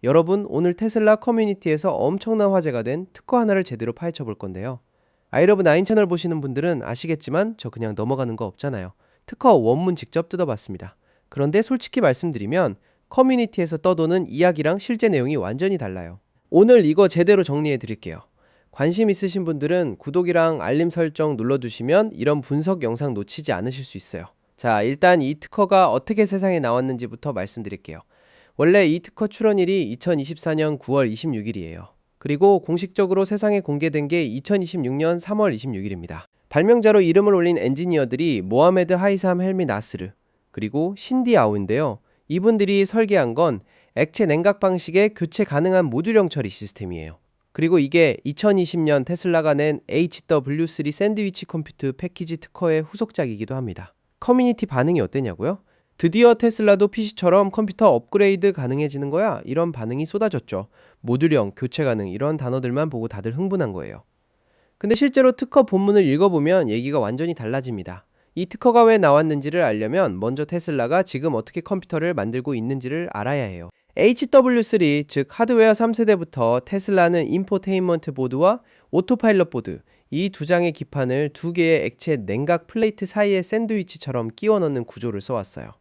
여러분, 오늘 테슬라 커뮤니티에서 엄청난 화제가 된 특허 하나를 제대로 파헤쳐 볼 건데요. 아이러브 9 채널 보시는 분들은 아시겠지만 저 그냥 넘어가는 거 없잖아요. 특허 원문 직접 뜯어봤습니다. 그런데 솔직히 말씀드리면 커뮤니티에서 떠도는 이야기랑 실제 내용이 완전히 달라요. 오늘 이거 제대로 정리해 드릴게요. 관심 있으신 분들은 구독이랑 알림 설정 눌러두시면 이런 분석 영상 놓치지 않으실 수 있어요. 자, 일단 이 특허가 어떻게 세상에 나왔는지부터 말씀드릴게요. 원래 이 특허 출원일이 2024년 9월 26일이에요. 그리고 공식적으로 세상에 공개된 게 2026년 3월 26일입니다. 발명자로 이름을 올린 엔지니어들이 모하메드 하이삼 헬미 나스르 그리고 신디 아우인데요. 이분들이 설계한 건 액체 냉각 방식의 교체 가능한 모듈형 처리 시스템이에요. 그리고 이게 2020년 테슬라가 낸 HW3 샌드위치 컴퓨트 패키지 특허의 후속작이기도 합니다. 커뮤니티 반응이 어땠냐고요? 드디어 테슬라도 PC처럼 컴퓨터 업그레이드 가능해지는 거야? 이런 반응이 쏟아졌죠. 모듈형, 교체 가능 이런 단어들만 보고 다들 흥분한 거예요. 근데 실제로 특허 본문을 읽어보면 얘기가 완전히 달라집니다. 이 특허가 왜 나왔는지를 알려면 먼저 테슬라가 지금 어떻게 컴퓨터를 만들고 있는지를 알아야 해요. HW3, 즉 하드웨어 3세대부터 테슬라는 인포테인먼트 보드와 오토파일럿 보드, 이 두 장의 기판을 두 개의 액체 냉각 플레이트 사이에 샌드위치처럼 끼워 넣는 구조를 써왔어요.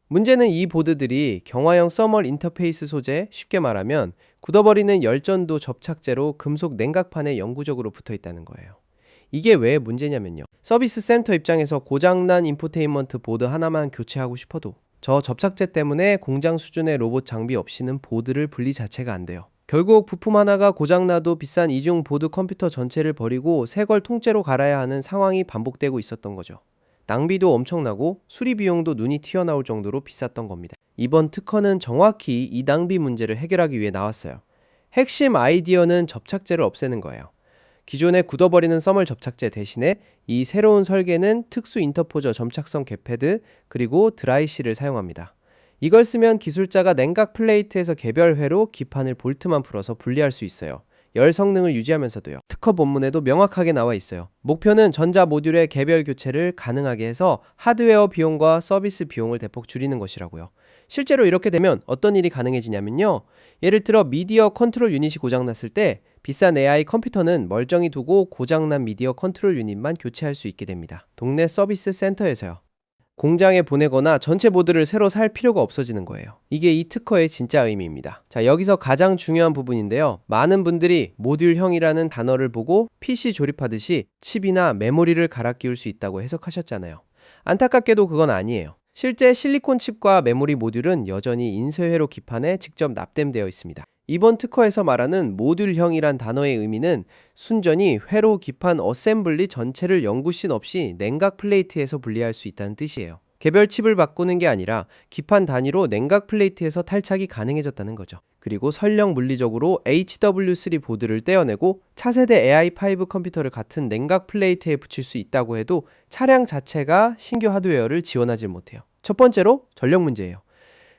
문제는 이 보드들이 경화형 서멀 인터페이스 소재, 쉽게 말하면 굳어버리는 열전도 접착제로 금속 냉각판에 영구적으로 붙어 있다는 거예요. 이게 왜 문제냐면요. 서비스 센터 입장에서 고장난 인포테인먼트 보드 하나만 교체하고 싶어도 저 접착제 때문에 공장 수준의 로봇 장비 없이는 보드를 분리 자체가 안 돼요. 결국 부품 하나가 고장나도 비싼 이중 보드 컴퓨터 전체를 버리고 새 걸 통째로 갈아야 하는 상황이 반복되고 있었던 거죠. 낭비도 엄청나고 수리 비용도 눈이 튀어나올 정도로 비쌌던 겁니다. 이번 특허는 정확히 이 낭비 문제를 해결하기 위해 나왔어요. 핵심 아이디어는 접착제를 없애는 거예요. 기존에 굳어버리는 써멀 접착제 대신에 이 새로운 설계는 특수 인터포저 점착성 갭패드 그리고 드라이실을 사용합니다. 이걸 쓰면 기술자가 냉각 플레이트에서 개별회로 기판을 볼트만 풀어서 분리할 수 있어요. 열 성능을 유지하면서도요. 특허 본문에도 명확하게 나와 있어요. 목표는 전자 모듈의 개별 교체를 가능하게 해서 하드웨어 비용과 서비스 비용을 대폭 줄이는 것이라고요. 실제로 이렇게 되면 어떤 일이 가능해지냐면요. 예를 들어 미디어 컨트롤 유닛이 고장났을 때 비싼 AI 컴퓨터는 멀쩡히 두고 고장난 미디어 컨트롤 유닛만 교체할 수 있게 됩니다. 동네 서비스 센터에서요. 공장에 보내거나 전체 보드를 새로 살 필요가 없어지는 거예요. 이게 이 특허의 진짜 의미입니다. 자, 여기서 가장 중요한 부분인데요. 많은 분들이 모듈형이라는 단어를 보고 PC 조립하듯이 칩이나 메모리를 갈아 끼울 수 있다고 해석하셨잖아요. 안타깝게도 그건 아니에요. 실제 실리콘 칩과 메모리 모듈은 여전히 인쇄회로 기판에 직접 납땜되어 있습니다. 이번 특허에서 말하는 모듈형이란 단어의 의미는 순전히 회로 기판 어셈블리 전체를 연구씬 없이 냉각 플레이트에서 분리할 수 있다는 뜻이에요. 개별 칩을 바꾸는 게 아니라 기판 단위로 냉각 플레이트에서 탈착이 가능해졌다는 거죠. 그리고 설령 물리적으로 HW3 보드를 떼어내고 차세대 AI5 컴퓨터를 같은 냉각 플레이트에 붙일 수 있다고 해도 차량 자체가 신규 하드웨어를 지원하지 못해요. 첫 번째로 전력 문제예요.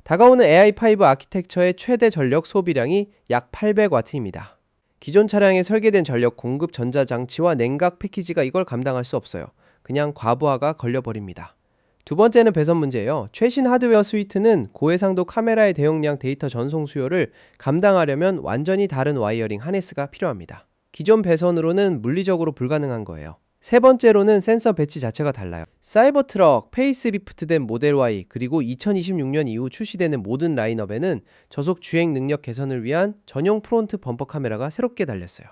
다가오는 AI5 아키텍처의 최대 전력 소비량이 약 800W입니다. 기존 차량에 설계된 전력 공급 전자장치와 냉각 패키지가 이걸 감당할 수 없어요. 그냥 과부하가 걸려버립니다. 두 번째는 배선 문제예요. 최신 하드웨어 스위트는 고해상도 카메라의 대용량 데이터 전송 수요를 감당하려면 완전히 다른 와이어링 하네스가 필요합니다. 기존 배선으로는 물리적으로 불가능한 거예요. 세 번째로는 센서 배치 자체가 달라요. 사이버트럭, 페이스리프트된 모델 Y, 그리고 2026년 이후 출시되는 모든 라인업에는 저속 주행 능력 개선을 위한 전용 프론트 범퍼 카메라가 새롭게 달렸어요.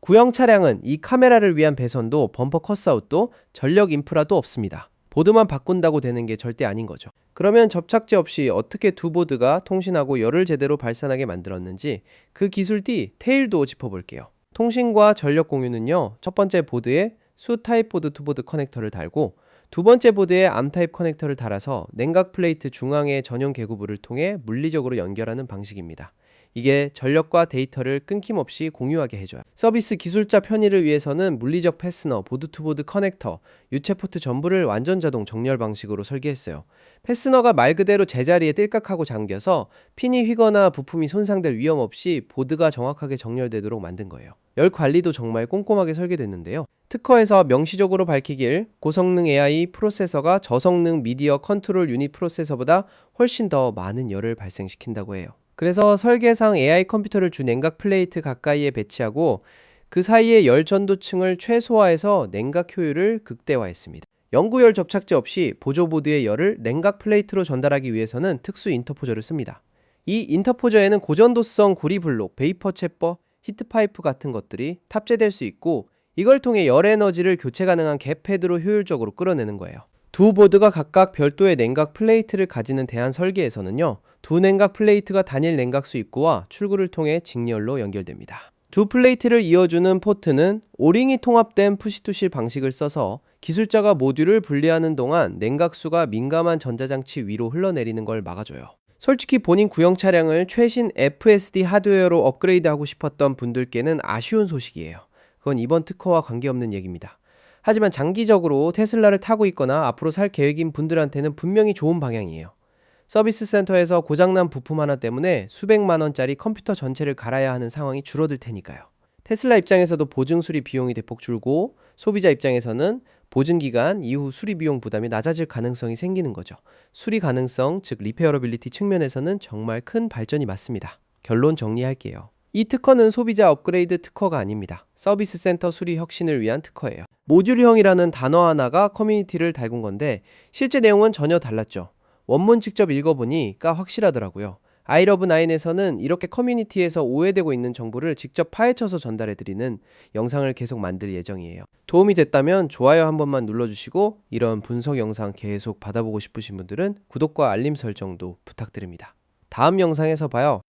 구형 차량은 이 카메라를 위한 배선도 범퍼 컷아웃도 전력 인프라도 없습니다. 보드만 바꾼다고 되는 게 절대 아닌 거죠. 그러면 접착제 없이 어떻게 두 보드가 통신하고 열을 제대로 발산하게 만들었는지 그 기술 뒤 테일도 짚어볼게요. 통신과 전력 공유는요, 첫 번째 보드에 수 타입 보드 투 보드 커넥터를 달고 두 번째 보드에 암 타입 커넥터를 달아서 냉각 플레이트 중앙의 전용 계구부를 통해 물리적으로 연결하는 방식입니다. 이게 전력과 데이터를 끊김없이 공유하게 해줘요. 서비스 기술자 편의를 위해서는 물리적 패스너, 보드 투 보드 커넥터, 유체 포트 전부를 완전 자동 정렬 방식으로 설계했어요. 패스너가 말 그대로 제자리에 뜰깍하고 잠겨서 핀이 휘거나 부품이 손상될 위험 없이 보드가 정확하게 정렬되도록 만든 거예요. 열 관리도 정말 꼼꼼하게 설계됐는데요. 특허에서 명시적으로 밝히길 고성능 AI 프로세서가 저성능 미디어 컨트롤 유닛 프로세서보다 훨씬 더 많은 열을 발생시킨다고 해요. 그래서 설계상 AI 컴퓨터를 주 냉각 플레이트 가까이에 배치하고 그 사이에 열 전도층을 최소화해서 냉각 효율을 극대화했습니다. 영구열 접착제 없이 보조보드의 열을 냉각 플레이트로 전달하기 위해서는 특수 인터포저를 씁니다. 이 인터포저에는 고전도성 구리블록, 베이퍼 챔버, 히트파이프 같은 것들이 탑재될 수 있고 이걸 통해 열 에너지를 교체 가능한 갭 패드로 효율적으로 끌어내는 거예요. 두 보드가 각각 별도의 냉각 플레이트를 가지는 대한 설계에서는요, 두 냉각 플레이트가 단일 냉각수 입구와 출구를 통해 직렬로 연결됩니다. 두 플레이트를 이어주는 포트는 오링이 통합된 푸시투실 방식을 써서 기술자가 모듈을 분리하는 동안 냉각수가 민감한 전자장치 위로 흘러내리는 걸 막아줘요. 솔직히 본인 구형 차량을 최신 FSD 하드웨어로 업그레이드하고 싶었던 분들께는 아쉬운 소식이에요. 그건 이번 특허와 관계없는 얘기입니다. 하지만 장기적으로 테슬라를 타고 있거나 앞으로 살 계획인 분들한테는 분명히 좋은 방향이에요. 서비스 센터에서 고장난 부품 하나 때문에 수백만 원짜리 컴퓨터 전체를 갈아야 하는 상황이 줄어들 테니까요. 테슬라 입장에서도 보증 수리 비용이 대폭 줄고 소비자 입장에서는 보증 기간 이후 수리 비용 부담이 낮아질 가능성이 생기는 거죠. 수리 가능성, 즉 리페어러빌리티 측면에서는 정말 큰 발전이 맞습니다. 결론 정리할게요. 이 특허는 소비자 업그레이드 특허가 아닙니다. 서비스 센터 수리 혁신을 위한 특허예요. 모듈형이라는 단어 하나가 커뮤니티를 달군 건데 실제 내용은 전혀 달랐죠. 원문 직접 읽어보니까 확실하더라고요. 아이러브9에서는 이렇게 커뮤니티에서 오해되고 있는 정보를 직접 파헤쳐서 전달해드리는 영상을 계속 만들 예정이에요. 도움이 됐다면 좋아요 한 번만 눌러주시고 이런 분석 영상 계속 받아보고 싶으신 분들은 구독과 알림 설정도 부탁드립니다. 다음 영상에서 봐요.